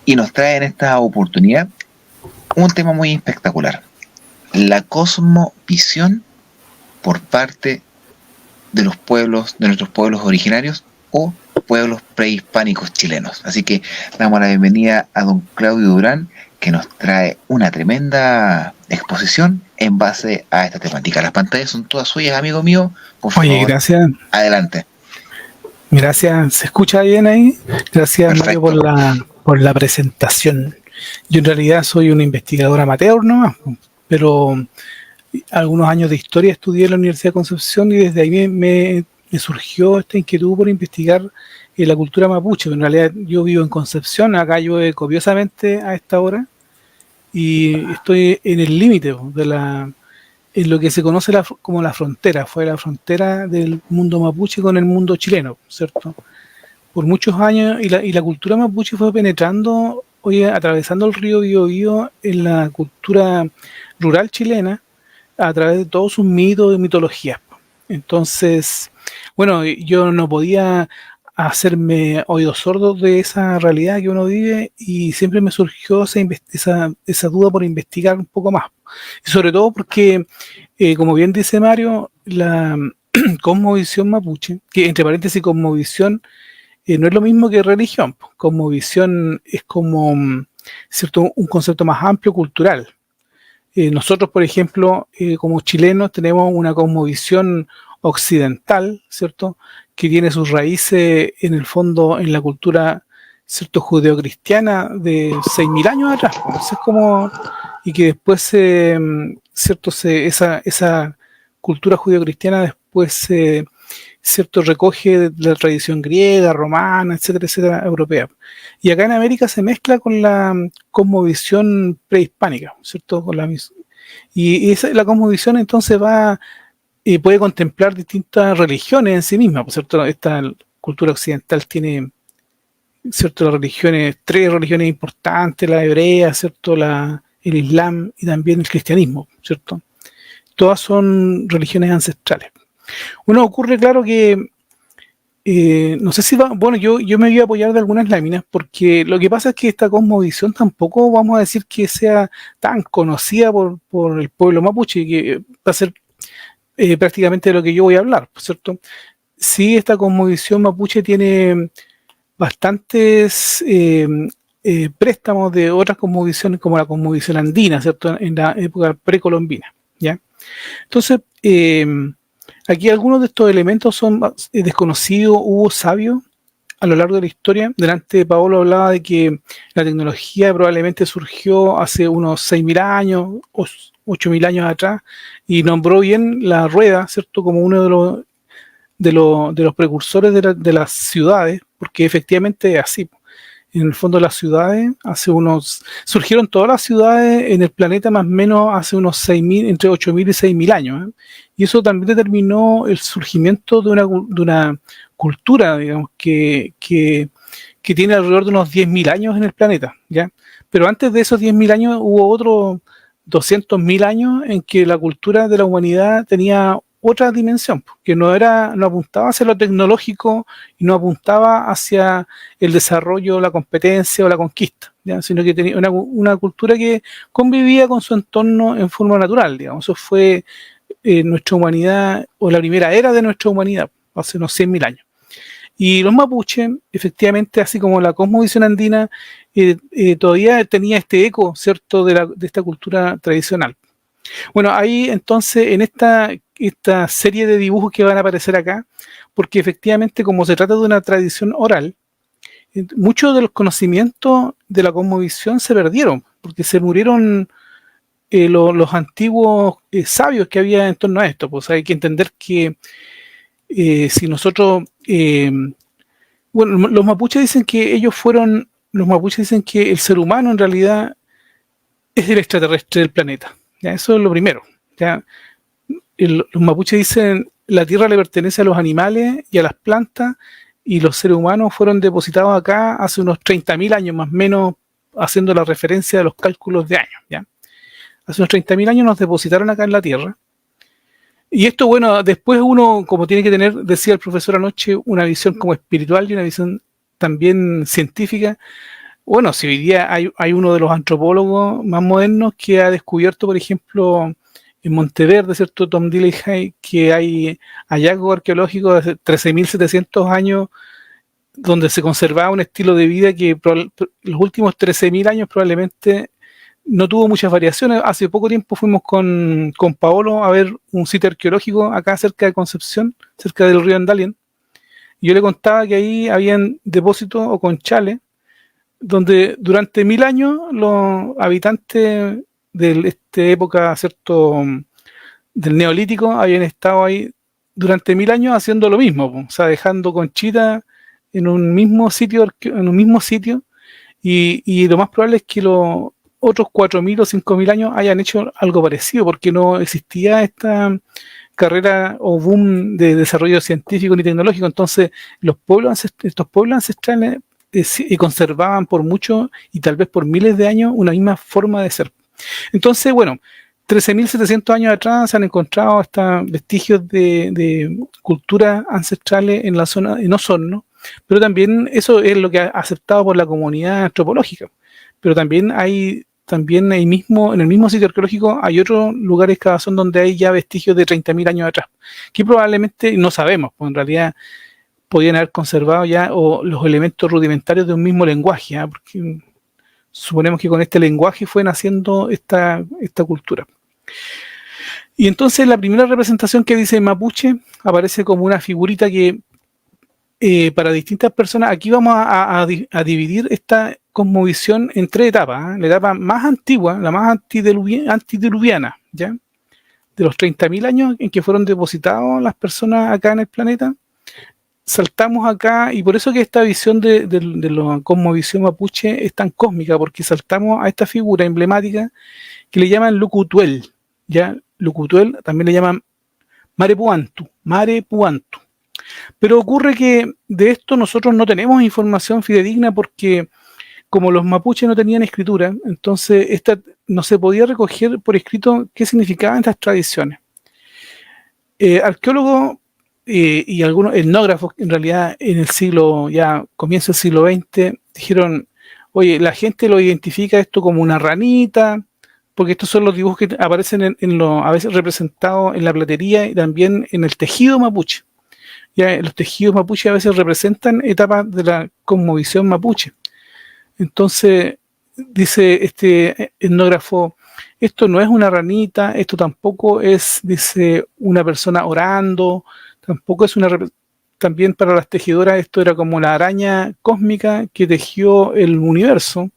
y nos trae en esta oportunidad un tema muy espectacular: la cosmovisión por parte de los pueblos, de nuestros pueblos originarios o pueblos prehispánicos chilenos. Así que damos la bienvenida a don Claudio Durán, que nos trae una tremenda exposición en base a esta temática. Las pantallas son todas suyas, amigo mío. Por Oye, favor, gracias. adelante. Gracias. ¿Se escucha bien ahí? Gracias, Mario, Perfecto. por la presentación. Yo en realidad soy un investigador amateur nomás, pero algunos años de historia estudié en la Universidad de Concepción y desde ahí me surgió esta inquietud por investigar la cultura mapuche. En realidad yo vivo en Concepción, acá llueve copiosamente a esta hora y estoy en el límite en lo que se conoce como la frontera, fue la frontera del mundo mapuche con el mundo chileno, ¿cierto? Por muchos años, y la cultura mapuche fue penetrando, oye, atravesando el río Biobío en la cultura rural chilena a través de todos sus mitos y mitologías. Entonces, bueno, yo no podía hacerme oídos sordos de esa realidad que uno vive y siempre me surgió esa duda por investigar un poco más. Y sobre todo porque, como bien dice Mario, la cosmovisión mapuche, que entre paréntesis cosmovisión no es lo mismo que religión. Cosmovisión es como, ¿cierto?, un concepto más amplio cultural. Nosotros, por ejemplo, como chilenos tenemos una cosmovisión occidental, ¿cierto?, que tiene sus raíces en el fondo en la cultura, ¿cierto?, judeocristiana de 6.000 años atrás. Entonces, como, y que después, ¿cierto?, esa cultura judeocristiana después ¿cierto?, recoge de la tradición griega, romana, etcétera, etcétera, europea. Y acá en América se mezcla con la cosmovisión prehispánica, ¿cierto? La cosmovisión entonces va y puede contemplar distintas religiones en sí misma, ¿cierto? Esta cultura occidental tiene, ¿cierto?, las religiones, 3 religiones importantes: la hebrea, ¿cierto?, el islam y también el cristianismo, ¿cierto? Todas son religiones ancestrales. Bueno, ocurre, claro, que no sé si bueno, yo me voy a apoyar de algunas láminas, porque lo que pasa es que esta cosmovisión tampoco vamos a decir que sea tan conocida por el pueblo mapuche, que va a ser prácticamente de lo que yo voy a hablar, ¿cierto? Sí, esta cosmovisión mapuche tiene bastantes préstamos de otras cosmovisiones, como la cosmovisión andina, ¿cierto?, en la época precolombina, ¿ya? Entonces, aquí algunos de estos elementos son desconocidos, hubo sabios a lo largo de la historia. Delante Paolo hablaba de que la tecnología probablemente surgió hace unos 6.000 años o 8.000 años atrás, y nombró bien la rueda, ¿cierto?, como uno de los precursores de las ciudades, porque efectivamente es así. En el fondo, las ciudades, surgieron todas las ciudades en el planeta más o menos hace unos 6.000, entre 8.000 y 6.000 años, ¿eh? Y eso también determinó el surgimiento de una cultura, digamos, que tiene alrededor de unos 10.000 años en el planeta, ¿ya? Pero antes de esos 10.000 años hubo otros 200.000 años en que la cultura de la humanidad tenía otra dimensión, que no apuntaba hacia lo tecnológico y no apuntaba hacia el desarrollo, la competencia o la conquista, ¿ya?, sino que tenía una cultura que convivía con su entorno en forma natural, digamos. Eso fue nuestra humanidad, o la primera era de nuestra humanidad, hace unos 100.000 años. Y los mapuches, efectivamente, así como la cosmovisión andina, todavía tenía este eco, ¿cierto?, de esta cultura tradicional. Bueno, ahí entonces, en esta serie de dibujos que van a aparecer acá, porque efectivamente, como se trata de una tradición oral, muchos de los conocimientos de la cosmovisión se perdieron, porque se murieron los antiguos sabios que había en torno a esto. Pues hay que entender que si nosotros, bueno, los mapuches dicen que los mapuches dicen que el ser humano en realidad es el extraterrestre del planeta, ¿ya? Eso es lo primero, ¿ya? Los mapuches dicen la tierra le pertenece a los animales y a las plantas, y los seres humanos fueron depositados acá hace unos 30.000 años, más o menos, haciendo la referencia de los cálculos de años, ¿ya? Hace unos 30.000 años nos depositaron acá en la tierra. Y esto, bueno, después uno, como tiene que tener, decía el profesor anoche, una visión como espiritual y una visión también científica, Bueno, si hoy día hay uno de los antropólogos más modernos que ha descubierto, por ejemplo, en Monteverde, ¿cierto? Tom Dillingham, que hay hallazgos arqueológicos de hace 13.700 años donde se conservaba un estilo de vida que los últimos 13.000 años probablemente no tuvo muchas variaciones. Hace poco tiempo fuimos con Paolo a ver un sitio arqueológico acá cerca de Concepción, cerca del río Andalien, y yo le contaba que ahí habían depósitos o conchales donde durante 1000 años los habitantes de esta época, ¿cierto?, del Neolítico habían estado ahí durante 1000 años haciendo lo mismo, o sea, dejando conchitas en un mismo sitio, y lo más probable es que los otros 4000 o 5000 años hayan hecho algo parecido, porque no existía esta carrera o boom de desarrollo científico ni tecnológico. Entonces estos pueblos ancestrales conservaban por mucho y tal vez por miles de años una misma forma de ser. Entonces, bueno, 13.700 años atrás se han encontrado estos vestigios de culturas ancestrales en la zona de Osorno, pero también eso es lo que ha aceptado por la comunidad antropológica. Pero también en el mismo sitio arqueológico hay otros lugares de excavación donde hay ya vestigios de 30.000 años atrás, que probablemente no sabemos, pues en realidad podían haber conservado ya o los elementos rudimentarios de un mismo lenguaje, ¿eh? Porque suponemos que con este lenguaje fue naciendo esta cultura. Y entonces la primera representación que dice mapuche aparece como una figurita que para distintas personas, aquí vamos a dividir esta cosmovisión en 3 etapas, ¿eh? La etapa más antigua, la más antidiluviana, ¿ya? De los 30.000 años en que fueron depositados las personas acá en el planeta, saltamos acá, y por eso que esta visión de la cosmovisión mapuche es tan cósmica, porque saltamos a esta figura emblemática que le llaman Lucutuel, ¿ya? Lucutuel también le llaman Marepuantu. Pero ocurre que de esto nosotros no tenemos información fidedigna porque como los mapuches no tenían escritura, entonces no se podía recoger por escrito qué significaban estas tradiciones. Arqueólogos y algunos etnógrafos, en realidad en el comienzo del siglo XX, dijeron, oye, la gente lo identifica esto como una ranita, porque estos son los dibujos que aparecen a veces representados en la platería y también en el tejido mapuche. Ya los tejidos mapuche a veces representan etapas de la cosmovisión mapuche. Entonces, dice este etnógrafo, esto no es una ranita, esto tampoco es, dice, una persona orando, tampoco es también para las tejedoras esto era como la araña cósmica que tejió el universo,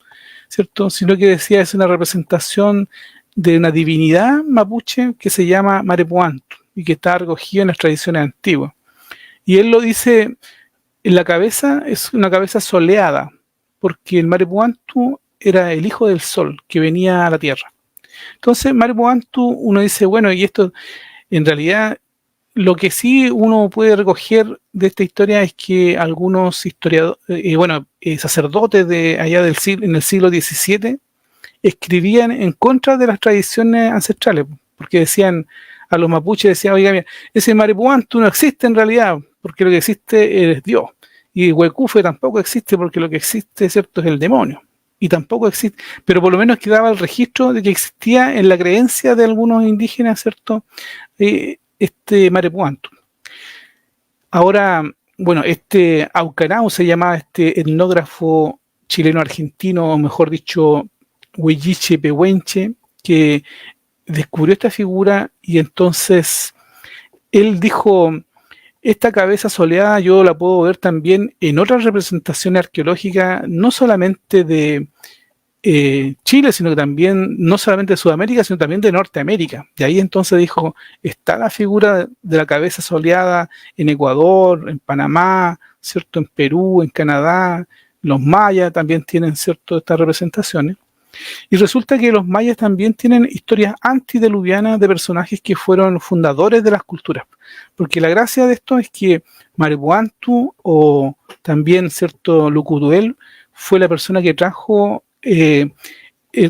¿cierto? Sino que decía es una representación de una divinidad mapuche que se llama Marepuantu y que está recogida en las tradiciones antiguas. Y él lo dice, en la cabeza es una cabeza soleada, porque el Marepuantu era el hijo del sol que venía a la tierra. Entonces, Marepuantu, uno dice, bueno, y esto, en realidad, lo que sí uno puede recoger de esta historia es que algunos sacerdotes de allá en el siglo XVII escribían en contra de las tradiciones ancestrales, porque decían, a los mapuches decían, oiga, mira, ese Marepuantu no existe en realidad, porque lo que existe es Dios. Y Huecufe tampoco existe porque lo que existe, ¿cierto?, es el demonio. Y tampoco existe, pero por lo menos quedaba el registro de que existía en la creencia de algunos indígenas, ¿cierto?, este Marepuantu. Ahora, bueno, este Aucanau se llamaba este etnógrafo chileno-argentino, o mejor dicho, Huilliche Pehuenche, que descubrió esta figura y entonces él dijo, esta cabeza soleada yo la puedo ver también en otras representaciones arqueológicas, no solamente de Chile, sino que también, no solamente de Sudamérica, sino también de Norteamérica. Y ahí entonces dijo, está la figura de la cabeza soleada en Ecuador, en Panamá, ¿cierto?, en Perú, en Canadá, los mayas también tienen, ¿cierto?, estas representaciones. Y resulta que los mayas también tienen historias antidiluvianas de personajes que fueron fundadores de las culturas. Porque la gracia de esto es que Marepuantu o también, ¿cierto?, Lucutuel fue la persona que trajo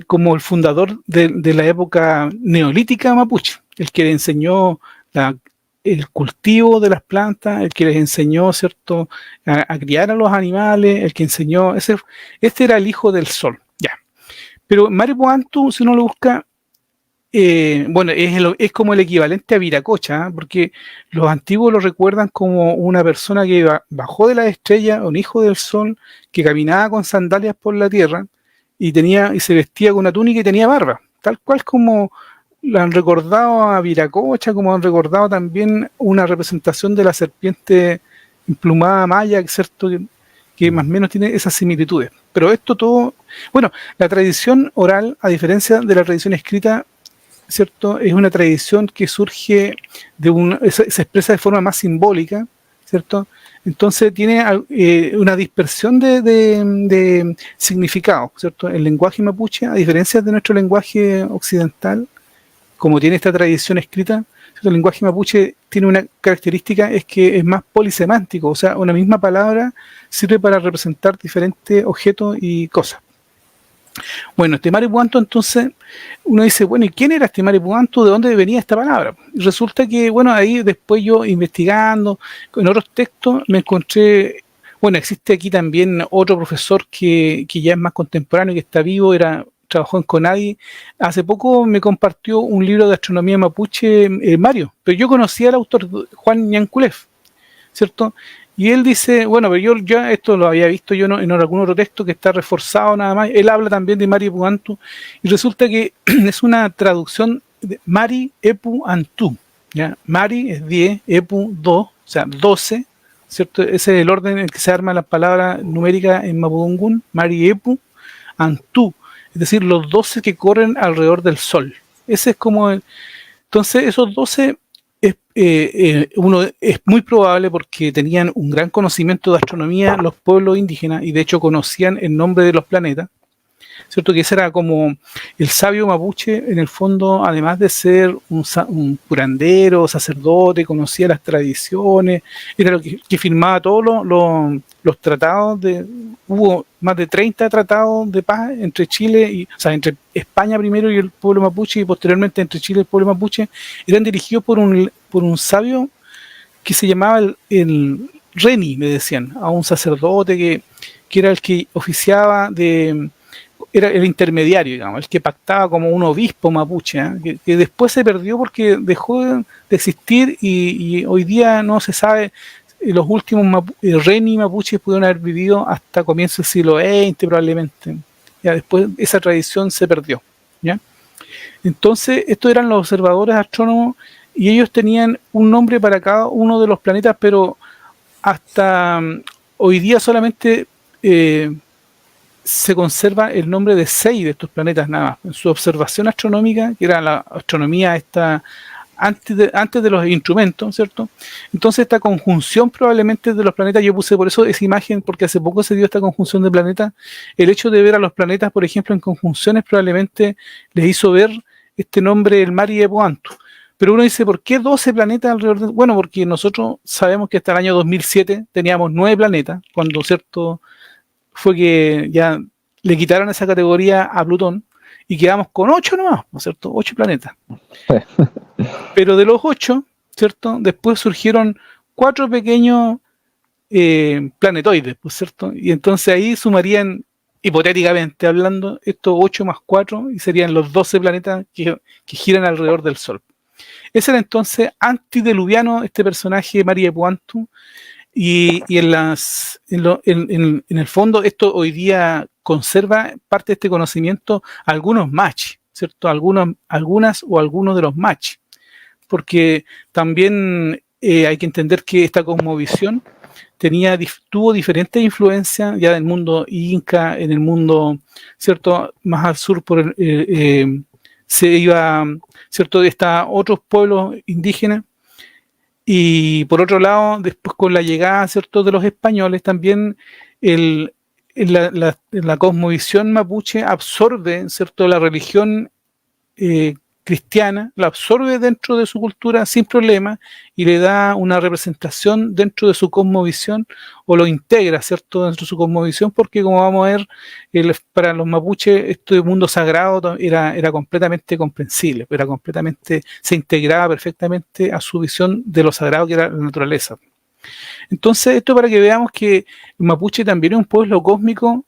como el fundador de la época neolítica mapuche, el que le enseñó el cultivo de las plantas, el que les enseñó, ¿cierto?, a criar a los animales, el que enseñó, este era el hijo del sol, ya. Pero Maripuantu, si uno lo busca, bueno, es como el equivalente a Viracocha, ¿eh? Porque los antiguos lo recuerdan como una persona que bajó de la estrella, un hijo del sol, que caminaba con sandalias por la tierra y se vestía con una túnica y tenía barba, tal cual como lo han recordado a Viracocha, como han recordado también una representación de la serpiente emplumada maya, ¿cierto?, que más o menos tiene esas similitudes. Pero esto todo, bueno, la tradición oral, a diferencia de la tradición escrita, ¿cierto?, es una tradición que surge se expresa de forma más simbólica, ¿cierto? Entonces tiene una dispersión de significado, ¿cierto? El lenguaje mapuche, a diferencia de nuestro lenguaje occidental, como tiene esta tradición escrita, ¿cierto?, el lenguaje mapuche tiene una característica, es que es más polisemántico, o sea, una misma palabra sirve para representar diferentes objetos y cosas. Bueno, este Maripuanto, entonces, uno dice, bueno, ¿y quién era este Maripuanto? ¿De dónde venía esta palabra? Y resulta que, bueno, ahí después yo investigando, en otros textos, me encontré, bueno, existe aquí también otro profesor que ya es más contemporáneo, que está vivo, trabajó en CONADI. Hace poco me compartió un libro de astronomía mapuche, Mario, pero yo conocía al autor, Juan Ñanculef, ¿cierto? Y él dice, bueno, pero yo ya esto lo había visto yo en algún otro texto que está reforzado nada más. Él habla también de Mari Epu Antu, y resulta que es una traducción de Mari Epu Antu, ¿ya? Mari es 10, Epu 2, o sea, 12, ¿cierto? Ese es el orden en el que se arma la palabra numérica en Mapudungún, Mari Epu Antu, es decir, los 12 que corren alrededor del Sol. Ese es como entonces, esos 12... uno es muy probable porque tenían un gran conocimiento de astronomía los pueblos indígenas, y de hecho conocían el nombre de los planetas, ¿cierto? Que ese era como el sabio mapuche, en el fondo, además de ser un curandero, sacerdote, conocía las tradiciones, era lo que firmaba todos los tratados hubo más de 30 tratados de paz entre Chile o sea, entre España primero y el pueblo mapuche, y posteriormente entre Chile y el pueblo mapuche, eran dirigidos por un sabio que se llamaba el Reni, me decían, a un sacerdote que era el que oficiaba era el intermediario, digamos, el que pactaba como un obispo mapuche, ¿eh? que después se perdió porque dejó de existir, y hoy día no se sabe. Los últimos Reni mapuches pudieron haber vivido hasta comienzo del siglo XX probablemente. Ya después esa tradición se perdió, ¿ya? Entonces estos eran los observadores astrónomos, y ellos tenían un nombre para cada uno de los planetas, pero hasta hoy día solamente se conserva el nombre de 6 de estos planetas nada más. En su observación astronómica, que era la astronomía esta antes de los instrumentos, ¿cierto? Entonces esta conjunción probablemente de los planetas, yo puse por eso esa imagen, porque hace poco se dio esta conjunción de planetas. El hecho de ver a los planetas, por ejemplo, en conjunciones, probablemente les hizo ver este nombre, el Mari Epu Antu. Pero uno dice, ¿por qué 12 planetas alrededor de...? Bueno, porque nosotros sabemos que hasta el año 2007 teníamos 9 planetas, cuando, ¿cierto?, fue que ya le quitaron esa categoría a Plutón, y quedamos con 8 nomás, ¿no es cierto? 8 planetas. Pero de los 8, ¿cierto?, después surgieron 4 pequeños planetoides, ¿cierto? Y entonces ahí sumarían, hipotéticamente hablando, estos 8 más 4, y serían los 12 planetas que giran alrededor del Sol. Ese era entonces antidiluviano, este personaje, Mari Epu Antu, y en el fondo esto hoy día conserva parte de este conocimiento algunos match, ¿cierto? Algunas o algunos de los match, porque también hay que entender que esta cosmovisión tuvo diferentes influencias ya del mundo inca, en el mundo, ¿cierto?, más al sur se iba, ¿cierto?, está otros pueblos indígenas. Y por otro lado, después con la llegada, ¿cierto?, de los españoles, también la cosmovisión mapuche absorbe, ¿cierto?, la religión cristiana, la absorbe dentro de su cultura sin problema y le da una representación dentro de su cosmovisión o lo integra, ¿cierto?, dentro de su cosmovisión, porque como vamos a ver, para los mapuches este mundo sagrado era completamente comprensible, se integraba perfectamente a su visión de lo sagrado que era la naturaleza. Entonces, esto para que veamos que el mapuche también es un pueblo cósmico,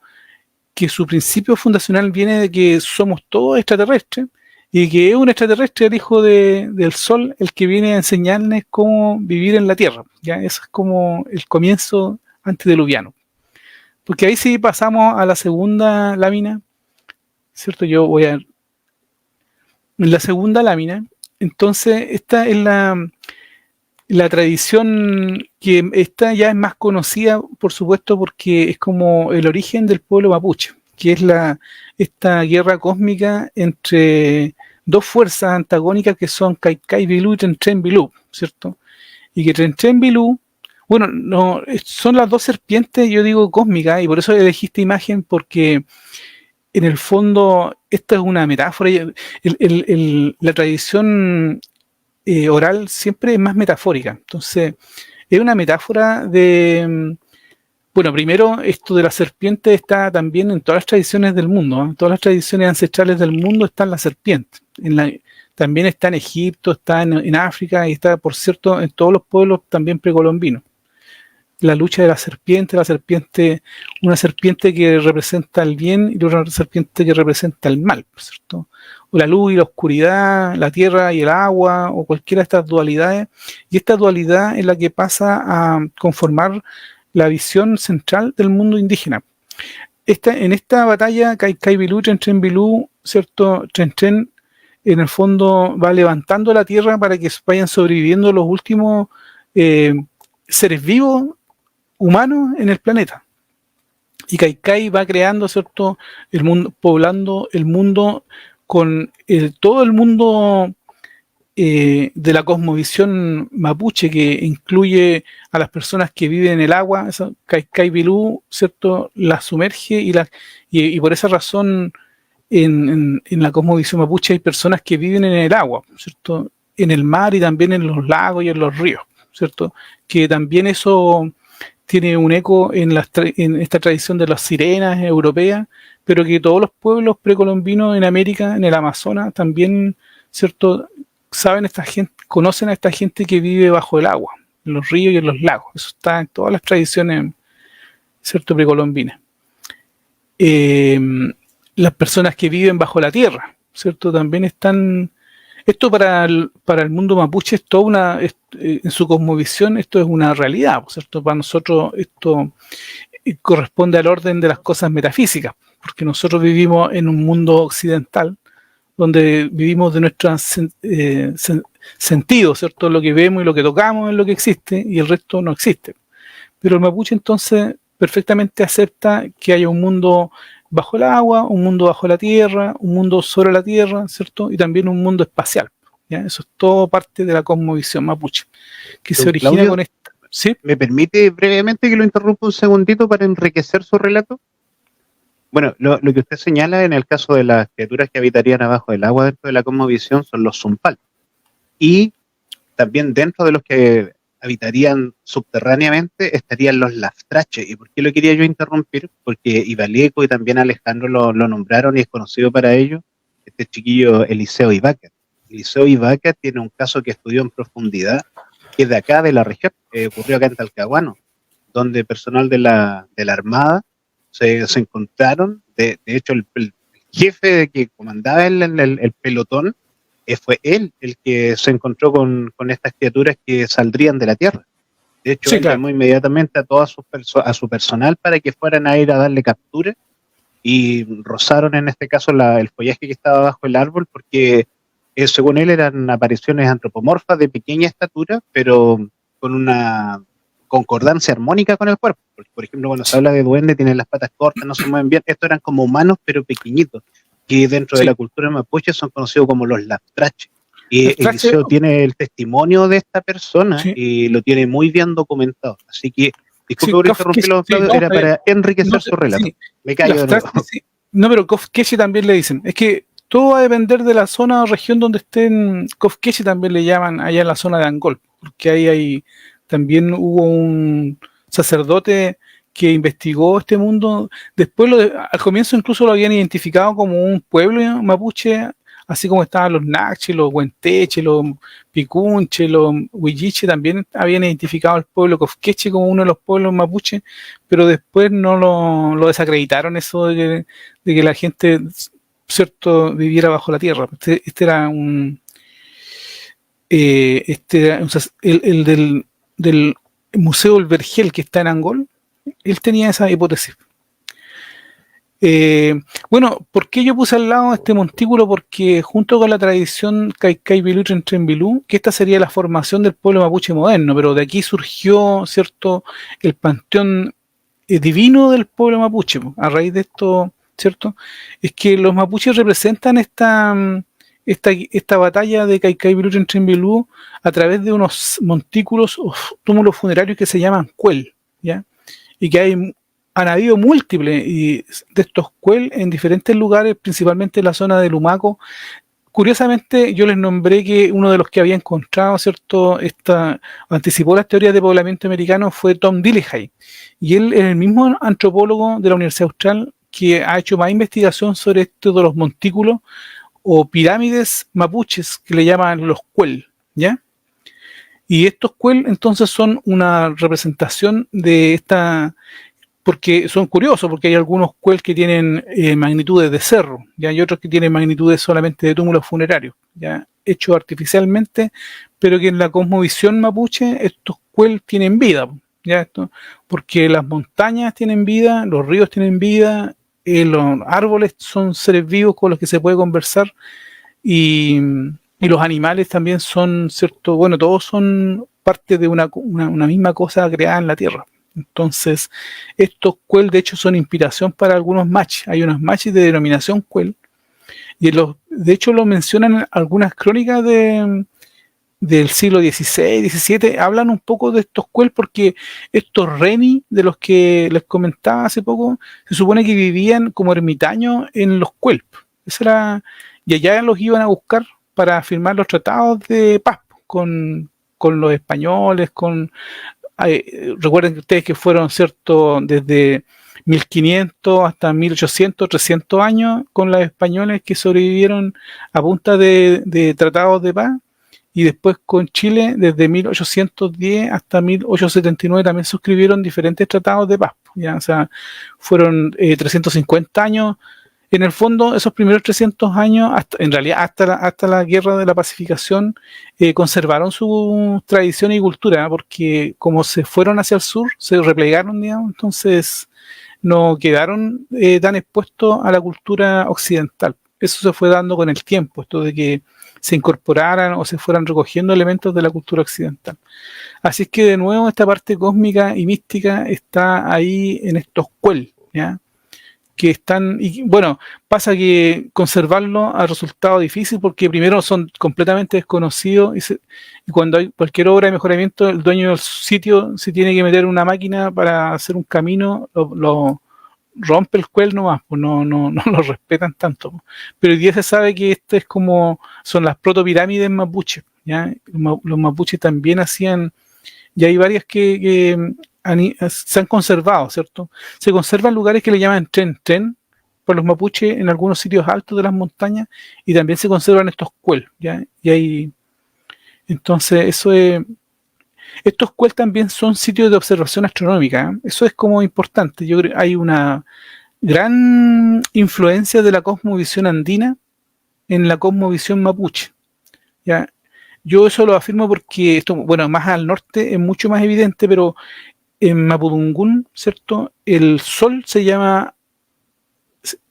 que su principio fundacional viene de que somos todos extraterrestres, y que es un extraterrestre, el hijo del sol, el que viene a enseñarles cómo vivir en la Tierra. ¿Ya? Eso es como el comienzo antediluviano. Porque ahí sí pasamos a la segunda lámina, ¿cierto? Yo voy a... En la segunda lámina, entonces esta es la tradición que esta ya es más conocida, por supuesto, porque es como el origen del pueblo mapuche, que es esta guerra cósmica entre dos fuerzas antagónicas que son Kaikai Bilú y Tren Tren Bilú, ¿cierto? Y que Tren Tren Bilú, bueno, no, son las dos serpientes, yo digo cósmicas, y por eso elegí esta imagen, porque en el fondo esta es una metáfora. La tradición oral siempre es más metafórica, entonces es una metáfora de... Bueno, primero, esto de la serpiente está también en todas las tradiciones del mundo, ¿eh? En todas las tradiciones ancestrales del mundo están las serpientes. También está en Egipto, está en África y está, por cierto, en todos los pueblos también precolombinos. La lucha de la serpiente, una serpiente que representa el bien y otra serpiente que representa el mal, ¿cierto? O la luz y la oscuridad, la tierra y el agua, o cualquiera de estas dualidades. Y esta dualidad es la que pasa a conformar la visión central del mundo indígena. En esta batalla, Kaikai Bilú, Tren Tren Bilú, ¿cierto? Tren Tren, en el fondo, va levantando la tierra para que vayan sobreviviendo los últimos seres vivos humanos en el planeta. Y Kaikai va creando, ¿cierto?, el mundo, poblando el mundo con todo el mundo de la cosmovisión mapuche, que incluye a las personas que viven en el agua. Kaikai Bilú, ¿cierto?, la sumerge y por esa razón en la cosmovisión mapuche hay personas que viven en el agua, ¿cierto?, en el mar y también en los lagos y en los ríos, ¿cierto?, que también eso tiene un eco en esta tradición de las sirenas europeas, pero que todos los pueblos precolombinos en América, en el Amazonas, también, ¿cierto?, conocen a esta gente que vive bajo el agua, en los ríos y en los lagos. Eso está en todas las tradiciones, ¿cierto?, precolombinas. Las personas que viven bajo la tierra, ¿cierto?, también están... Esto para el mundo mapuche es toda en su cosmovisión, esto es una realidad, ¿cierto? Para nosotros esto corresponde al orden de las cosas metafísicas, porque nosotros vivimos en un mundo occidental, donde vivimos de nuestros sentidos, ¿cierto? Lo que vemos y lo que tocamos es lo que existe, y el resto no existe. Pero el mapuche entonces perfectamente acepta que haya un mundo bajo el agua, un mundo bajo la tierra, un mundo sobre la tierra, ¿cierto? Y también un mundo espacial, ¿ya? Eso es todo parte de la cosmovisión mapuche, que se origina Claudio, con esta... ¿Sí? ¿me permite brevemente que lo interrumpa un segundito para enriquecer su relato? Bueno, lo que usted señala en el caso de las criaturas que habitarían abajo del agua dentro de la cosmovisión son los Zumpal. Y también dentro de los que habitarían subterráneamente estarían los Laftrache. ¿Y por qué lo quería yo interrumpir? Porque Ibalieco y también Alejandro lo nombraron y es conocido para ello, este chiquillo Eliseo Ibácar. Eliseo Ibácar tiene un caso que estudió en profundidad, que es de acá, de la región, ocurrió acá en Talcahuano, donde personal de la Armada se encontraron, de hecho el jefe que comandaba el pelotón, fue él el que se encontró con estas criaturas que saldrían de la tierra. De hecho, Sí, claro. llamó inmediatamente a su personal para que fueran a ir a darle captura y rozaron en este caso el follaje que estaba bajo el árbol, porque según él eran apariciones antropomorfas de pequeña estatura, pero con una concordancia armónica con el cuerpo. Porque, por ejemplo, cuando se habla de duende, tienen las patas cortas, no se mueven bien. Estos eran como humanos, pero pequeñitos, que dentro de la cultura mapuche son conocidos como los Laftrache. Y Eliseo tiene el testimonio de esta persona, sí, y lo tiene muy bien documentado. Así que, disculpe por interrumpirlo, Claudio, era para enriquecer su relato. Sí, me callo de nuevo. Sí. No, pero Kofkeshi también le dicen. Es que Todo va a depender de la zona o región donde estén. Cofqueche también le llaman allá en la zona de Angol, porque ahí también hubo un sacerdote que investigó este mundo. Después, al comienzo incluso lo habían identificado como un pueblo mapuche, así como estaban los Nachi, los Huenteche, los Picunche, los Huilliche, también habían identificado al pueblo Cofqueche como uno de los pueblos mapuche, pero después no lo desacreditaron eso de que la gente, cierto, viviera bajo la tierra. Este era el del Museo El Vergel, que está en Angol. Él tenía esa hipótesis. Bueno, ¿por qué yo puse al lado este montículo? Porque junto con la tradición Caycaybilú y Trentrembilú, que esta sería la formación del pueblo mapuche moderno, pero de aquí surgió, ¿cierto?, el panteón divino del pueblo mapuche. A raíz de esto, ¿cierto?, es que los mapuches representan esta batalla de Caycaybilú y Trentrembilú a través de unos montículos o túmulos funerarios que se llaman cuel, ¿ya? Y que han habido múltiples de estos cuel en diferentes lugares, principalmente en la zona de Lumaco. Curiosamente, yo les nombré que uno de los que había encontrado, ¿cierto?, anticipó las teorías de poblamiento americano fue Tom Dillehay. Y él es el mismo antropólogo de la Universidad Austral que ha hecho más investigación sobre esto de los montículos o pirámides mapuches, que le llaman los cuel, ¿ya? Y estos cuel entonces son una representación de esta, porque son curiosos, porque hay algunos cuel que tienen magnitudes de cerro, ¿ya? Hay otros que tienen magnitudes solamente de túmulos funerarios, ¿ya? Hechos artificialmente, pero que en la cosmovisión mapuche estos cuel tienen vida, ¿ya? Porque las montañas tienen vida, los ríos tienen vida, los árboles son seres vivos con los que se puede conversar, y los animales también son, ¿cierto? Bueno, todos son parte de una misma cosa creada en la tierra. Entonces, estos cuel, de hecho, son inspiración para algunos machis. Hay unos machis de denominación cuel, y de hecho lo mencionan algunas crónicas del siglo XVI, XVII, hablan un poco de estos cuel, porque estos reni, de los que les comentaba hace poco, se supone que vivían como ermitaños en los cuel. Y allá los iban a buscar para firmar los tratados de paz con los españoles, recuerden ustedes que fueron, ¿cierto?, desde 1500 hasta 1800, 300 años con los españoles que sobrevivieron a punta de tratados de paz, y después con Chile desde 1810 hasta 1879 también suscribieron diferentes tratados de paz, ¿ya? O sea, fueron 350 años. En el fondo, esos primeros 300 años, hasta la guerra de la pacificación, conservaron su tradición y cultura, ¿eh? Porque como se fueron hacia el sur, se replegaron, digamos, entonces no quedaron tan expuestos a la cultura occidental. Eso se fue dando con el tiempo, esto de que se incorporaran o se fueran recogiendo elementos de la cultura occidental. Así es que de nuevo esta parte cósmica y mística está ahí en estos cuel, ¿ya? Que están, y bueno, pasa que conservarlo ha resultado difícil porque primero son completamente desconocidos y cuando hay cualquier obra de mejoramiento, el dueño del sitio se tiene que meter una máquina para hacer un camino, lo rompe el cuel nomás, pues no lo respetan tanto. Pero hoy día se sabe que esto es son las protopirámides mapuches, ¿ya? Los mapuches también hacían, y hay varias que se han conservado, ¿cierto? Se conservan lugares que le llaman tren por los mapuches en algunos sitios altos de las montañas, y también se conservan estos cuel, ¿ya? Entonces estos cuel también son sitios de observación astronómica, ¿eh? Eso es como importante. Yo creo que hay una gran influencia de la cosmovisión andina en la cosmovisión mapuche, ¿ya? Yo eso lo afirmo porque esto, bueno, más al norte es mucho más evidente, pero en Mapudungún, ¿cierto?, el sol se llama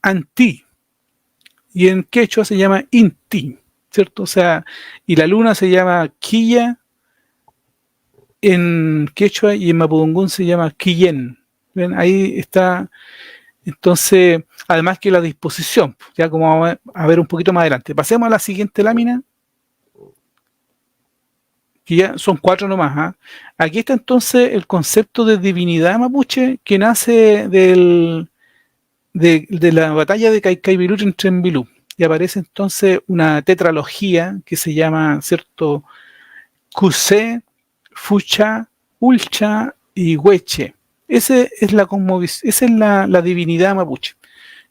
Anti y en quechua se llama Inti, ¿cierto? O sea, y la luna se llama Quilla en quechua y en Mapudungún se llama Quillén. ¿Ven? Ahí está. Entonces, además que la disposición, ya como vamos a ver un poquito más adelante. Pasemos a la siguiente lámina, que ya son 4 nomás, ¿eh? Aquí está entonces el concepto de divinidad mapuche que nace de la batalla de Caycaybilú y Trentrembilú. y aparece entonces una tetralogía que se llama, ¿cierto?, Cusé, Fucha, Ulcha y Hueche. Esa es la divinidad mapuche.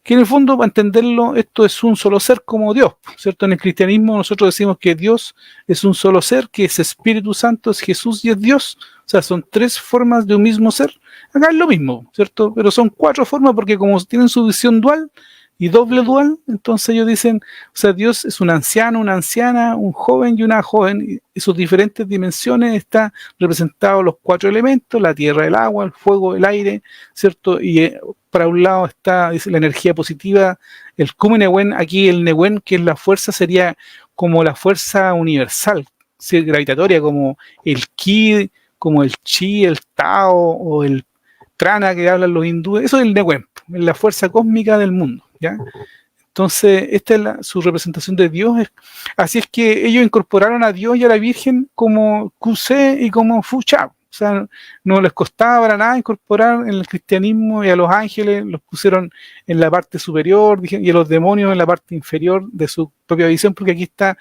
Que en el fondo, para entenderlo, esto es un solo ser como Dios, ¿cierto? En el cristianismo nosotros decimos que Dios es un solo ser, que es Espíritu Santo, es Jesús y es Dios. O sea, son tres formas de un mismo ser. Acá es lo mismo, ¿cierto? Pero son cuatro formas porque como tienen su visión dual y doble dual, entonces ellos dicen, o sea, Dios es un anciano, una anciana, un joven y una joven, y sus diferentes dimensiones están representados los cuatro elementos, la tierra, el agua, el fuego, el aire, ¿cierto? Y para un lado está, dice, la energía positiva, el Kume Newen, aquí el Newen, que es la fuerza, sería como la fuerza universal, ¿sí?, gravitatoria, como el Ki, como el Chi, el Tao o el Prana que hablan los hindúes. Eso es el Newen, es la fuerza cósmica del mundo, ¿ya? Entonces, esta es su representación de Dios. Así es que ellos incorporaron a Dios y a la Virgen como Cusé y como Fucha. O sea, no les costaba para nada incorporar en el cristianismo, y a los ángeles los pusieron en la parte superior y a los demonios en la parte inferior de su propia visión, porque aquí está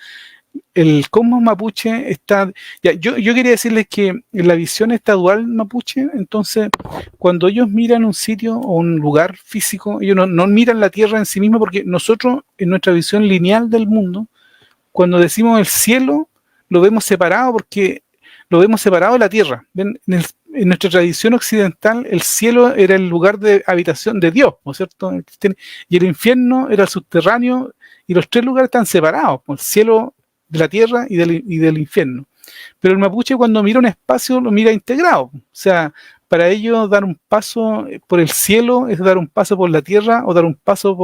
el cosmos mapuche. Está, ya, yo quería decirles que en la visión está dual mapuche. Entonces, cuando ellos miran un sitio o un lugar físico, ellos no miran la tierra en sí misma, porque nosotros, en nuestra visión lineal del mundo, cuando decimos el cielo, lo vemos separado, porque lo vemos separado de la tierra. ¿Ven? En nuestra tradición occidental, el cielo era el lugar de habitación de Dios, ¿no es cierto? Y el infierno era el subterráneo, y los tres lugares están separados, el cielo de la tierra y del infierno. Pero el mapuche, cuando mira un espacio, lo mira integrado. O sea, para ellos dar un paso por el cielo es dar un paso por la tierra o dar un paso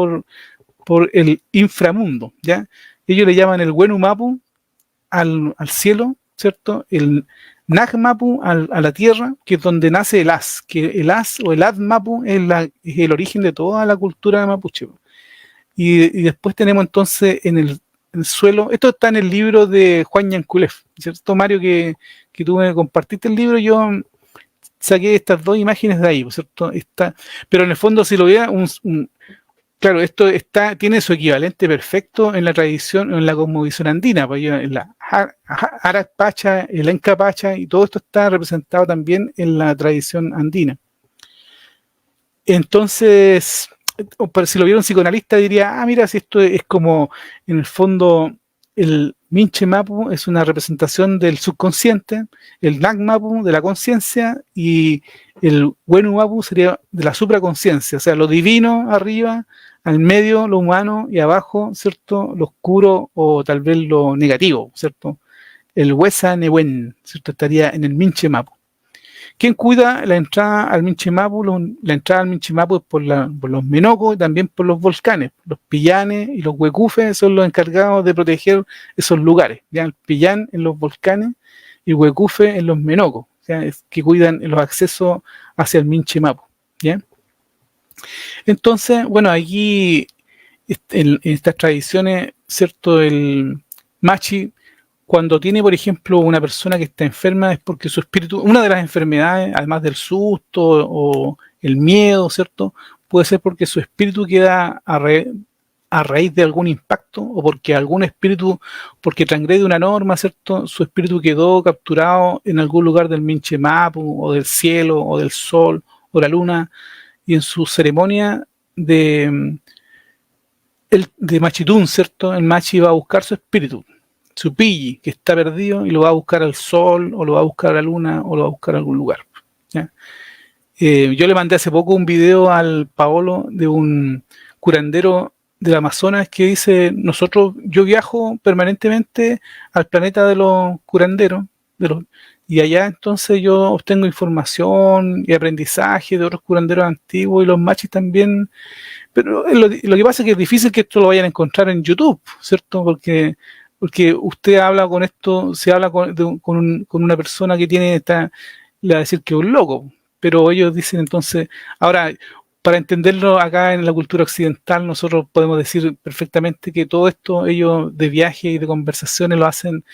por el inframundo, ¿ya? Ellos le llaman el Wenu Mapu al cielo, ¿cierto? El Nag Mapu a la tierra, que es donde nace el As, que el As o el Ad Mapu es el origen de toda la cultura mapuche. Y después tenemos entonces en el suelo, esto está en el libro de Juan Yanculef, ¿cierto, Mario? Que tú me compartiste el libro, yo saqué estas dos imágenes de ahí, ¿cierto? Pero en el fondo, si lo veía, claro, esto tiene su equivalente perfecto en la tradición, en la cosmovisión andina, pues en la Arak Pacha, el Enca Pacha, y todo esto está representado también en la tradición andina. Entonces, si lo viera un psicoanalista diría, mira, si esto es como, en el fondo, el Minche Mapu es una representación del subconsciente, el Nag Mapu de la conciencia, y el Wenu Mapu sería de la supraconsciencia, o sea, lo divino arriba, al medio lo humano, y abajo, ¿cierto?, lo oscuro o tal vez lo negativo, ¿cierto? El Wesa Newen, ¿cierto?, estaría en el Minche Mapu. ¿Quién cuida la entrada al Minche Mapu? La entrada al Minche Mapu es por los menocos y también por los volcanes. Los pillanes y los huecufes son los encargados de proteger esos lugares. ¿Ya? El pillán en los volcanes y huecufe en los menocos, ¿ya? Que cuidan los accesos hacia el Minche Mapu. ¿Ya? Entonces, bueno, aquí en estas tradiciones, ¿cierto? El machi, cuando tiene, por ejemplo, una persona que está enferma, es porque su espíritu, una de las enfermedades, además del susto o el miedo, ¿cierto?, puede ser porque su espíritu queda a raíz de algún impacto, o porque algún espíritu, porque transgrede una norma, ¿cierto?, su espíritu quedó capturado en algún lugar del Minche Mapu, o del cielo, o del sol, o la luna, y en su ceremonia de Machitún, ¿cierto?, el Machi va a buscar su espíritu, su pilli, que está perdido, y lo va a buscar al sol, o lo va a buscar a la luna, o lo va a buscar a algún lugar. ¿Ya? Yo le mandé hace poco un video al Paolo de un curandero del Amazonas que dice, yo viajo permanentemente al planeta de los curanderos, y allá entonces yo obtengo información y aprendizaje de otros curanderos antiguos, y los machis también, pero lo que pasa es que es difícil que esto lo vayan a encontrar en YouTube, ¿cierto? Porque usted habla con esto, se habla con una persona que tiene le va a decir que es un loco, pero ellos dicen entonces, ahora, para entenderlo acá en la cultura occidental, nosotros podemos decir perfectamente que todo esto ellos de viaje y de conversaciones lo hacen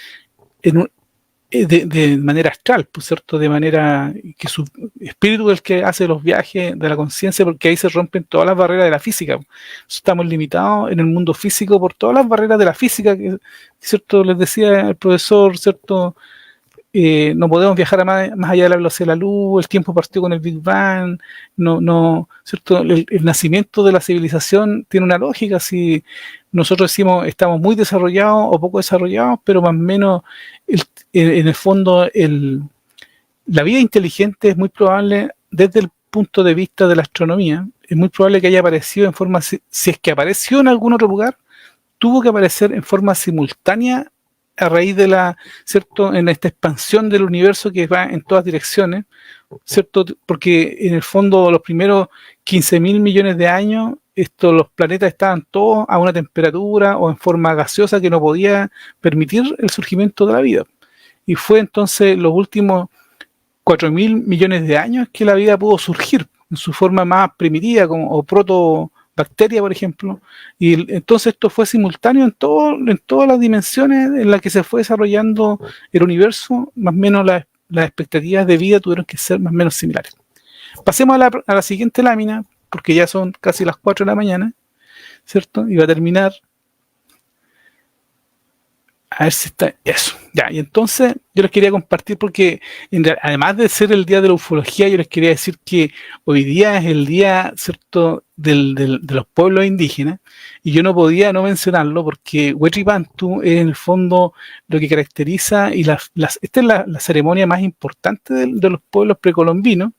de manera astral, pues, ¿cierto? De manera que su espíritu es el que hace los viajes de la conciencia, porque ahí se rompen todas las barreras de la física. Estamos limitados en el mundo físico por todas las barreras de la física, que, ¿cierto? Les decía el profesor, ¿cierto? No podemos viajar más allá de la velocidad de la luz, el tiempo partió con el Big Bang, ¿cierto? El nacimiento de la civilización tiene una lógica. Si nosotros decimos estamos muy desarrollados o poco desarrollados, pero más o menos en el fondo la vida inteligente es muy probable desde el punto de vista de la astronomía, es muy probable que haya aparecido en forma, si es que apareció en algún otro lugar, tuvo que aparecer en forma simultánea a raíz de ¿cierto? En esta expansión del universo que va en todas direcciones, ¿cierto? Porque en el fondo los primeros 15.000 millones de años, los planetas estaban todos a una temperatura o en forma gaseosa que no podía permitir el surgimiento de la vida. Y fue entonces los últimos 4.000 millones de años que la vida pudo surgir en su forma más primitiva, o protobacteria, por ejemplo. Y entonces esto fue simultáneo en todas las dimensiones en las que se fue desarrollando el universo. Más o menos las expectativas de vida tuvieron que ser más o menos similares. Pasemos a la siguiente lámina, porque ya son casi las 4 de la mañana, ¿cierto? Y va a terminar. A ver si está eso. Ya, y entonces yo les quería compartir, porque además de ser el día de la ufología, yo les quería decir que hoy día es el día, ¿cierto?, de los pueblos indígenas, y yo no podía no mencionarlo porque Huetripantu es en el fondo lo que caracteriza, y esta es la ceremonia más importante de los pueblos precolombinos.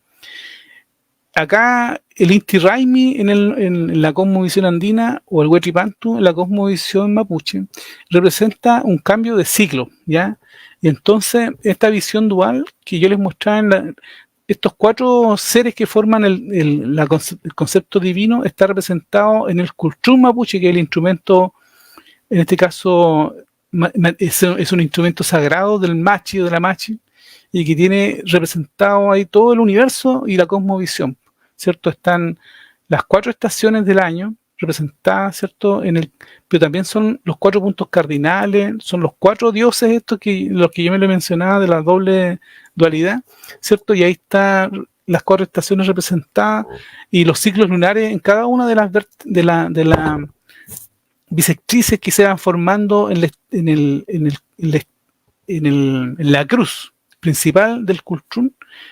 Acá el Inti Raymi en la cosmovisión andina, o el Huetripantu en la cosmovisión mapuche, representa un cambio de ciclo, ¿ya? Y entonces esta visión dual que yo les mostraba estos 4 seres que forman el concepto divino está representado en el Kultrum mapuche, que es el instrumento, en este caso es un instrumento sagrado del machi o de la machi, y que tiene representado ahí todo el universo y la cosmovisión, ¿cierto? Están las 4 estaciones del año representadas, ¿cierto? Pero también son los 4 puntos cardinales, son los 4 dioses estos los que yo me lo mencionaba de la doble dualidad, ¿cierto? Y ahí están las 4 estaciones representadas y los ciclos lunares en cada una de las bisectrices que se van formando en la cruz principal del Kultrum.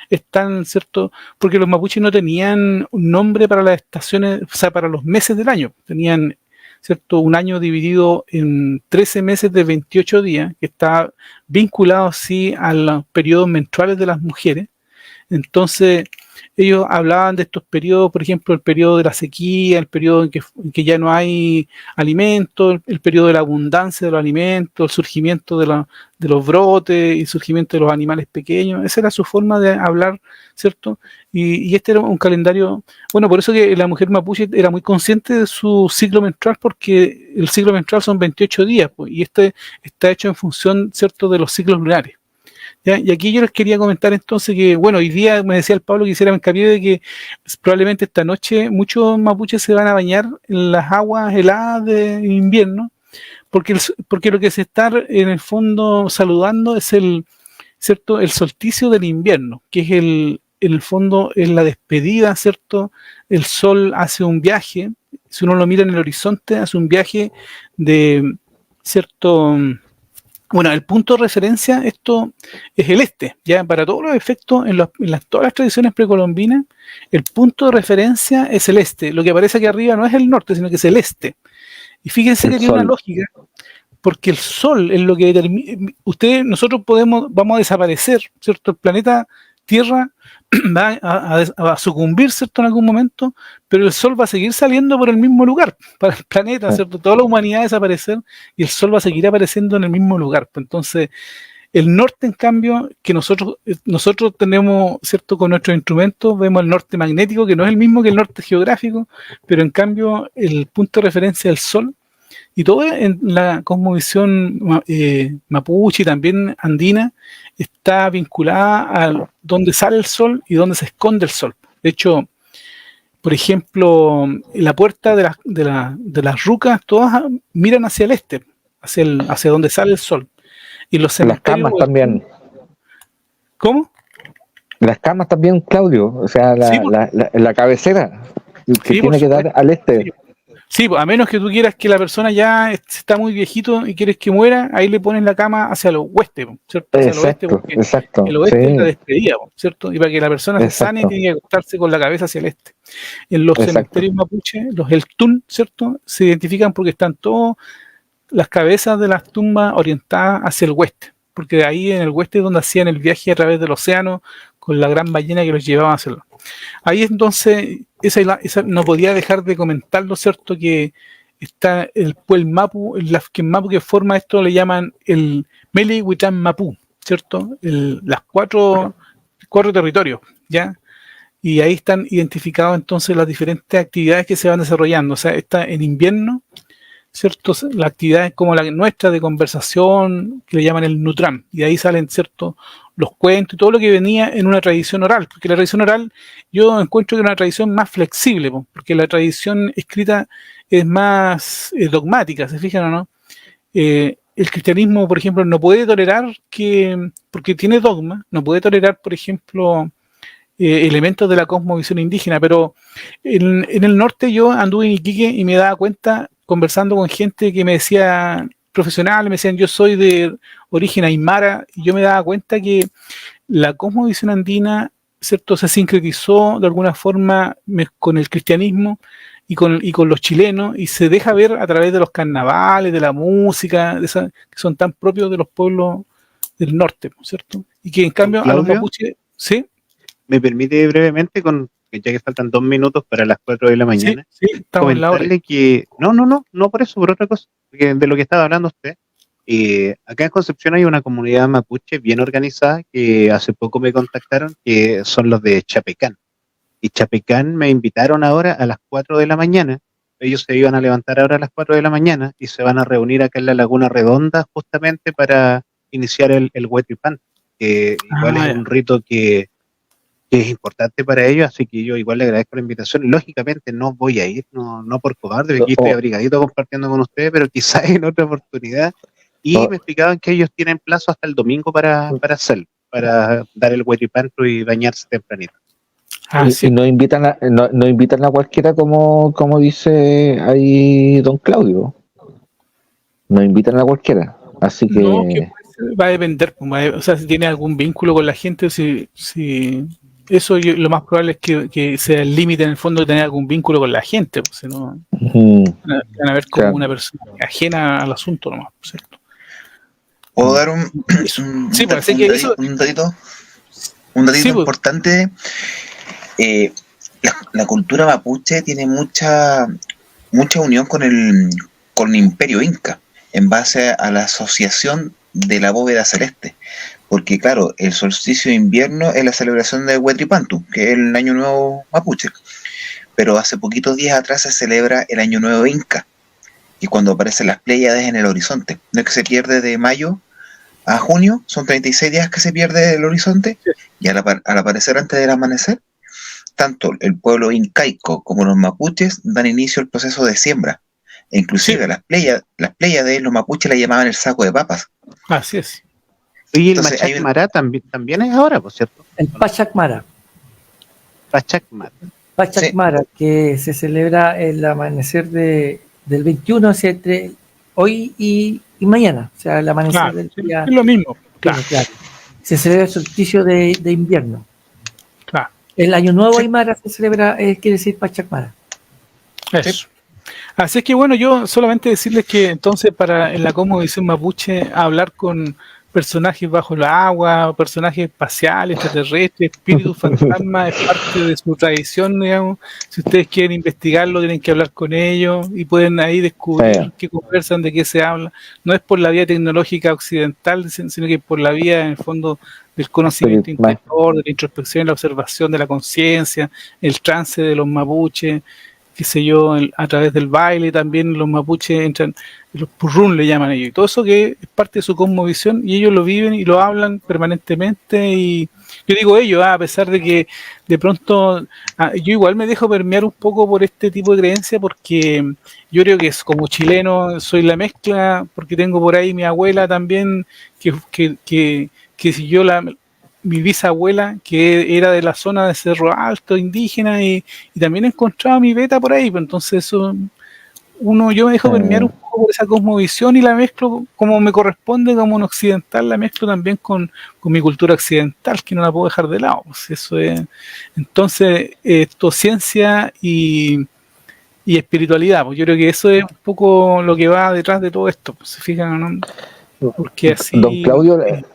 Están, ¿cierto? Porque los mapuches no tenían un nombre para las estaciones, o sea, para los meses del año. Tenían, ¿cierto?, un año dividido en 13 meses de 28 días, que está vinculado así a los periodos menstruales de las mujeres. Entonces, ellos hablaban de estos periodos, por ejemplo, el periodo de la sequía, el periodo en que ya no hay alimentos, el periodo de la abundancia de los alimentos, el surgimiento de los brotes y el surgimiento de los animales pequeños. Esa era su forma de hablar, ¿cierto? Y este era un calendario, bueno, por eso que la mujer mapuche era muy consciente de su ciclo menstrual, porque el ciclo menstrual son 28 días, pues, y este está hecho en función, ¿cierto?, de los ciclos lunares. ¿Ya? Y aquí yo les quería comentar entonces que, bueno, hoy día me decía el Pablo que hiciera hincapié de que probablemente esta noche muchos mapuches se van a bañar en las aguas heladas de invierno, porque lo que se está en el fondo saludando es ¿cierto?, el solsticio del invierno, que es en el fondo es la despedida, ¿cierto? El sol hace un viaje, si uno lo mira en el horizonte, hace un viaje de, ¿cierto? Bueno, el punto de referencia, esto es el este, ya para todos los efectos, todas las tradiciones precolombinas, el punto de referencia es el este. Lo que aparece aquí arriba no es el norte, sino que es el este. Y fíjense que tiene una lógica, porque el sol es lo que determina. Nosotros vamos a desaparecer, ¿cierto? El planeta Tierra va a sucumbir, ¿cierto?, en algún momento, pero el sol va a seguir saliendo por el mismo lugar para el planeta, ¿cierto? Toda la humanidad va a desaparecer y el sol va a seguir apareciendo en el mismo lugar. Entonces, el norte, en cambio, que nosotros tenemos, ¿cierto?, con nuestros instrumentos, vemos el norte magnético, que no es el mismo que el norte geográfico, pero en cambio el punto de referencia es el sol. Y todo en la cosmovisión mapuche y también andina está vinculada a dónde sale el sol y dónde se esconde el sol. De hecho, por ejemplo, la puerta de las rucas, todas miran hacia el este, hacia donde sale el sol. Y los cementerios, las camas también. ¿Cómo? Las camas también, Claudio, o sea, Sí, pues. la cabecera que Sí, por tiene que dar supuesto. al este. Sí. Sí, pues, a menos que tú quieras que la persona ya está muy viejito y quieres que muera, ahí le pones la cama hacia el oeste, ¿cierto? Hacia el oeste, porque Exacto, el oeste es la sí, despedida, ¿cierto? Y para que la persona se sane, exacto, tiene que acostarse con la cabeza hacia el este. En los exacto. cementerios mapuche, los Eltún, ¿cierto? Se identifican porque están todas las cabezas de las tumbas orientadas hacia el oeste, porque de ahí en el oeste es donde hacían el viaje a través del océano con la gran ballena que los llevaba hacia el... Ahí entonces, esa no podía dejar de comentarlo, ¿cierto? Que está el Mapu, el Mapu que forma esto le llaman el Meli Huitán Mapú, ¿cierto? Las cuatro territorios, ¿ya? Y ahí están identificados entonces las diferentes actividades que se van desarrollando. O sea, está en invierno, ¿cierto? Las actividades como la nuestra de conversación, que le llaman el Nutram, y de ahí salen, ¿cierto?, los cuentos y todo lo que venía en una tradición oral, porque la tradición oral yo encuentro que es una tradición más flexible, porque la tradición escrita es más dogmática, ¿se fijan o no? El cristianismo, por ejemplo, no puede tolerar porque tiene dogma, no puede tolerar, por ejemplo, elementos de la cosmovisión indígena, pero en el norte yo anduve en Iquique y me daba cuenta, conversando con gente que me decía, profesional, me decían yo soy de origen aymara, y yo me daba cuenta que la cosmovisión andina, ¿cierto?, se sincretizó de alguna forma con el cristianismo y con los chilenos, y se deja ver a través de los carnavales, de la música, que son tan propios de los pueblos del norte, ¿cierto? Y que en cambio a los Claudio, mapuches, ¿sí? me permite brevemente, ya que faltan 2 minutos para las 4 de la Sí, mañana, sí, estamos en la hora. comentarle que, no por eso, por otra cosa, porque de lo que estaba hablando usted, acá en Concepción hay una comunidad mapuche bien organizada que hace poco me contactaron, que son los de Chapecán. Y Chapecán me invitaron ahora a las 4 de la mañana. Ellos se iban a levantar ahora a las 4 de la mañana y se van a reunir acá en la Laguna Redonda justamente para iniciar el Huetripán, que igual es Ah, ya. un rito que es importante para ellos, así que yo igual le agradezco la invitación. Lógicamente no voy a ir, no por cobarde, porque aquí estoy O, abrigadito compartiendo con ustedes, pero quizás en otra oportunidad. Y o- me explicaban que ellos tienen plazo hasta el domingo para hacerlo, para dar el huetripantro y bañarse tempranito. Ah, sí. y no invitan no invitan a cualquiera como dice ahí don Claudio. No invitan a cualquiera. Así No, que que va a depender, pues, o sea, si tiene algún vínculo con la gente, si eso lo más probable es que sea el límite en el fondo de tener algún vínculo con la gente, pues, si no mm, van a ver como claro. una persona ajena al asunto nomás, ¿cierto? ¿Puedo dar un, Eso. un, Sí, pues así que eso, un datito sí, pues, importante? La cultura mapuche tiene mucha unión con el imperio inca, en base a la asociación de la bóveda celeste. Porque claro, el solsticio de invierno es la celebración de Huetripantu, que es el año nuevo mapuche. Pero hace poquitos días atrás se celebra el año nuevo inca, y cuando aparecen las Pléyades en el horizonte. No es que se pierde de mayo a junio, son 36 días que se pierde el horizonte, y al aparecer antes del amanecer, tanto el pueblo incaico como los mapuches dan inicio al proceso de siembra. E sí, inclusive las Pléyades, los mapuches la llamaban el saco de papas. así es. Y el Entonces hay Machac un, Mará también es ahora, por cierto. El Pachacmara. Machac Mará. Pachacmara, que se celebra el amanecer del 21, o sea, entre hoy y mañana, o sea, el amanecer Claro, del sí, día. es lo mismo, claro, Claro. Se celebra el solsticio de invierno. claro, El año nuevo Sí. Aymara se celebra, quiere decir Pachacmara. eso. Sí. Así es que bueno, yo solamente decirles que entonces en la cosmovisión mapuche hablar con personajes bajo el agua, personajes espaciales, extraterrestres, espíritus, fantasmas, es parte de su tradición, digamos. Si ustedes quieren investigarlo, tienen que hablar con ellos y pueden ahí descubrir qué conversan, de qué se habla. No es por la vía tecnológica occidental, sino que por la vía, en el fondo, del conocimiento interior, de la introspección, la observación de la conciencia, el trance de los mapuches, qué sé yo, a través del baile también los mapuches entran, los purrún le llaman ellos, y todo eso que es parte de su cosmovisión y ellos lo viven y lo hablan permanentemente. Y yo digo ellos, a pesar de que de pronto yo igual me dejo permear un poco por este tipo de creencia, porque yo creo que como chileno soy la mezcla, porque tengo por ahí mi abuela también, que si yo mi bisabuela, que era de la zona de Cerro Alto, indígena, y también encontraba mi beta por ahí, pues entonces eso, yo me dejo permear un poco por esa cosmovisión y la mezclo como me corresponde, como un occidental, la mezclo también con mi cultura occidental, que no la puedo dejar de lado, pues eso es. Entonces, esto, ciencia y espiritualidad, pues yo creo que eso es un poco lo que va detrás de todo esto, pues, se fijan, ¿no? Porque así... Don Claudio, ¿le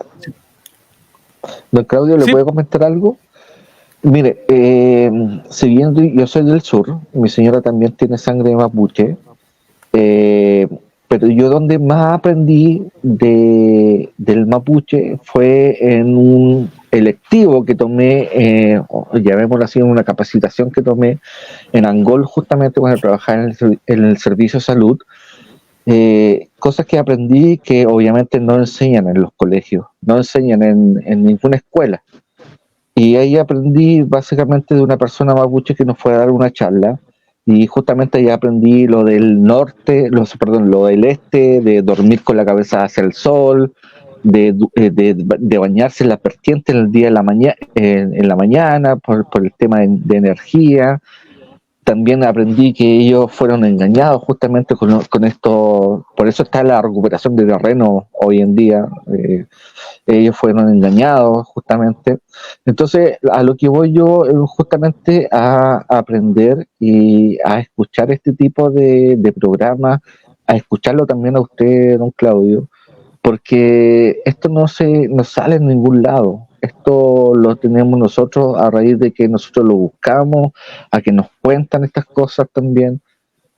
Sí. puede comentar algo? Mire, si bien yo soy del sur, mi señora también tiene sangre mapuche, pero yo donde más aprendí del mapuche fue en un electivo que tomé, llamémoslo así, una capacitación que tomé en Angol, justamente cuando trabajaba en el servicio de salud. Cosas que aprendí que obviamente no enseñan en los colegios, no enseñan en ninguna escuela. Y ahí aprendí básicamente de una persona mapuche que nos fue a dar una charla, y justamente ahí aprendí lo del norte, lo del este, de dormir con la cabeza hacia el sol, de bañarse en la vertiente en el día de la mañana, en la mañana por el tema de energía. También aprendí que ellos fueron engañados justamente con esto, por eso está la recuperación de terreno hoy en día. Ellos fueron engañados justamente. Entonces, a lo que voy yo es justamente a aprender y a escuchar este tipo de programas, a escucharlo también a usted, don Claudio, porque esto no sale en ningún lado. Esto lo tenemos nosotros a raíz de que nosotros lo buscamos, a que nos cuentan estas cosas también,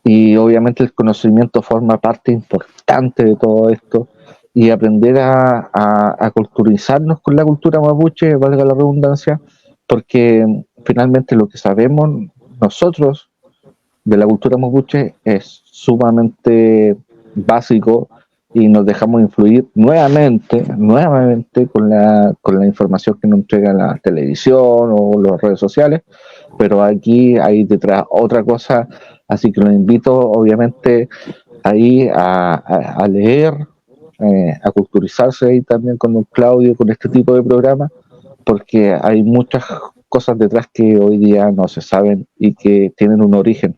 y obviamente el conocimiento forma parte importante de todo esto, y aprender a culturizarnos con la cultura mapuche, valga la redundancia, porque finalmente lo que sabemos nosotros de la cultura mapuche es sumamente básico, y nos dejamos influir nuevamente con la información que nos entrega la televisión o las redes sociales, pero aquí hay detrás otra cosa, así que los invito obviamente ahí a leer, a culturizarse ahí también con don Claudio, con este tipo de programas, porque hay muchas cosas detrás que hoy día no se saben y que tienen un origen.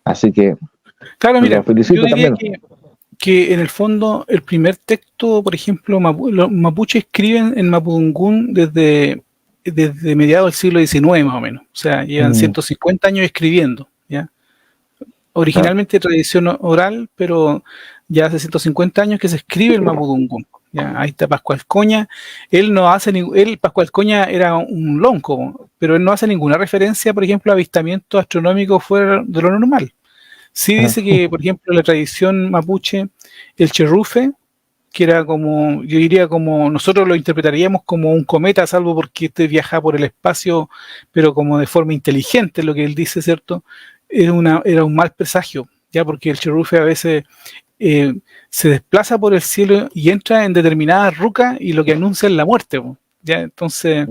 Así que Claro, mira, lo felicito yo diría también. que en el fondo el primer texto, por ejemplo, los mapuches escriben en mapudungún desde mediados del siglo XIX más o menos, o sea, llevan 150 años escribiendo, ¿ya? Originalmente de tradición oral, pero ya hace 150 años que se escribe el mapudungún. Ya, ahí está Pascual Coña. Pascual Coña era un lonco, pero él no hace ninguna referencia, por ejemplo, a avistamientos astronómicos fuera de lo normal. Sí dice que, por ejemplo, la tradición mapuche, el cherrufe, que era como, yo diría como, nosotros lo interpretaríamos como un cometa, salvo porque este viaja por el espacio, pero como de forma inteligente, lo que él dice, ¿cierto? Era un mal presagio, ya, porque el cherrufe a veces se desplaza por el cielo y entra en determinadas rucas y lo que anuncia es la muerte, ya. Entonces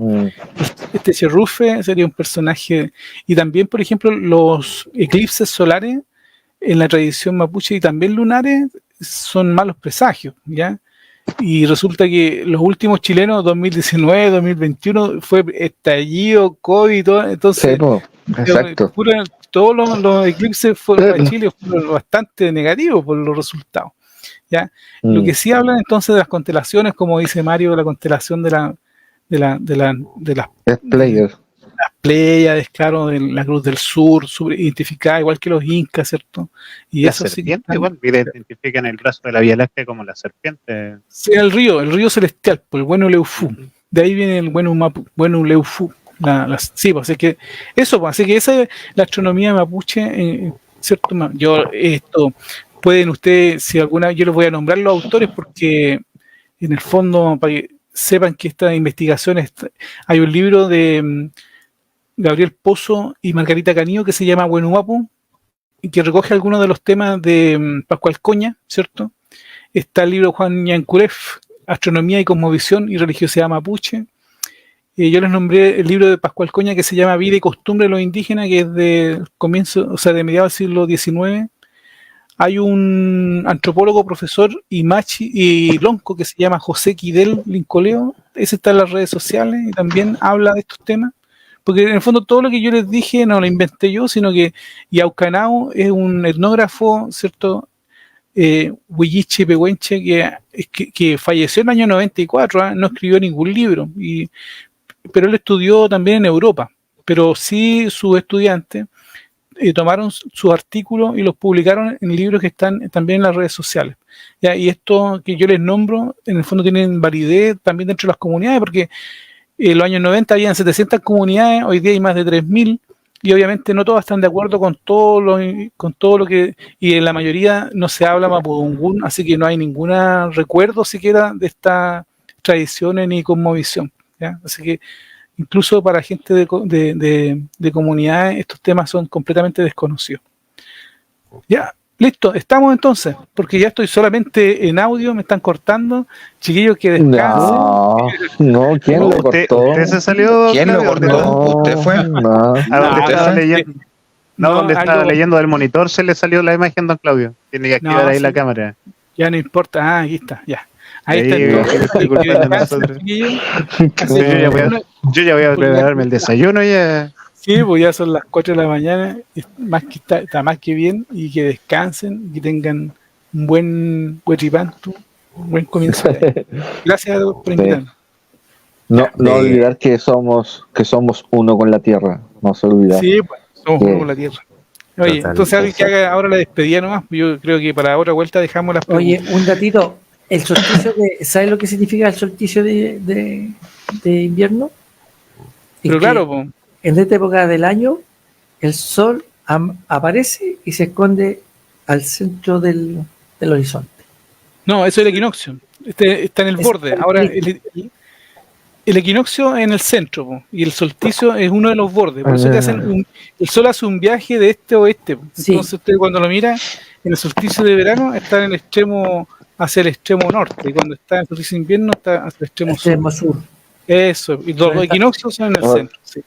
este cherrufe sería un personaje. Y también, por ejemplo, los eclipses solares en la tradición mapuche y también lunares son malos presagios, ya. Y resulta que los últimos chilenos, 2019, 2021, fue estallido, COVID y todo, entonces Sí, exacto. todos los eclipses fueron para Chile fueron bastante negativos por los resultados, ¿ya? Lo que sí hablan entonces de las constelaciones, como dice Mario, la constelación de las Pléyades, claro, de la Cruz del Sur, identificada igual que los incas, ¿cierto? Y la eso serpiente, sí, igual, identifican el brazo de la Vía Láctea como la serpiente. sí, el río celestial, por el bueno Leufu. De ahí viene el bueno Leufu. Sí, pues, así que eso, pues, así que esa es la astronomía mapuche, ¿cierto? Pueden ustedes, si alguna, yo les voy a nombrar los autores porque en el fondo, para que sepan que estas investigaciones, hay un libro de Gabriel Pozo y Margarita Canillo que se llama Huenuapu y que recoge algunos de los temas de Pascual Coña, ¿cierto? Está el libro Juan Ñancuref, Astronomía y Cosmovisión y Religiosidad Mapuche. Yo les nombré el libro de Pascual Coña que se llama Vida y Costumbre de los Indígenas, que es de comienzo, o sea, de mediados del siglo XIX. Hay un antropólogo, profesor y lonco que se llama José Quidel Lincoleo, ese está en las redes sociales y también habla de estos temas. Porque en el fondo todo lo que yo les dije no lo inventé yo, sino que Yaucanao es un etnógrafo, ¿cierto? Huilliche Pehuenche, que falleció en el año 94, no escribió ningún libro, pero él estudió también en Europa. Pero sí sus estudiantes tomaron sus artículos y los publicaron en libros que están también en las redes sociales. ¿Ya? Y esto que yo les nombro, en el fondo tienen validez también dentro de las comunidades, porque en los años 90 habían 700 comunidades, hoy día hay más de 3.000, y obviamente no todas están de acuerdo con todo lo que, y en la mayoría no se habla mapudungún, así que no hay ningún recuerdo siquiera de estas tradiciones ni cosmovisión, ¿ya? Así que incluso para gente de comunidades estos temas son completamente desconocidos. Ya, listo, estamos entonces, porque ya estoy solamente en audio, me están cortando. Chiquillos, que descansen. No, ¿quién lo cortó? ¿Usted se salió? ¿Quién lo cortó? No, ¿Usted fue? no. Donde estaba leyendo. No, donde estaba algo- leyendo del monitor se le salió la imagen, don Claudio. Tiene que activar ahí la sí. cámara. Ya no importa, aquí está, ya. Ahí Ahí, está entonces. ahí, Que descansen, nosotros. chiquillos. Sí, yo ya voy a prepararme el desayuno ya. Sí, pues ya son las 4 de la mañana, más que está más que bien, y que descansen, que tengan un buen huetripantu, un buen comienzo. Gracias por invitarme. No olvidar que somos uno con la tierra, no se olvida. Sí, pues, somos Sí. uno con la tierra. Oye, Total, entonces alguien que haga ahora la despedida nomás, yo creo que para otra vuelta dejamos las preguntas. Oye, un datito, el solsticio ¿sabes lo que significa el solsticio de invierno? Es Pero que claro, pues, en esta época del año el sol aparece y se esconde al centro del horizonte. no, eso es el equinoccio. Está en el borde. Ahora, el equinoccio en el centro, po, y el solsticio es uno de los bordes. Por eso el sol hace un viaje de este a oeste. Po. Sí. Entonces usted cuando lo mira, en el solsticio de verano está en el extremo, hacia el extremo norte, y cuando está en el solsticio de invierno está hacia el extremo sur. Extremo sur. Eso, y los equinoccios son en el centro. Sí.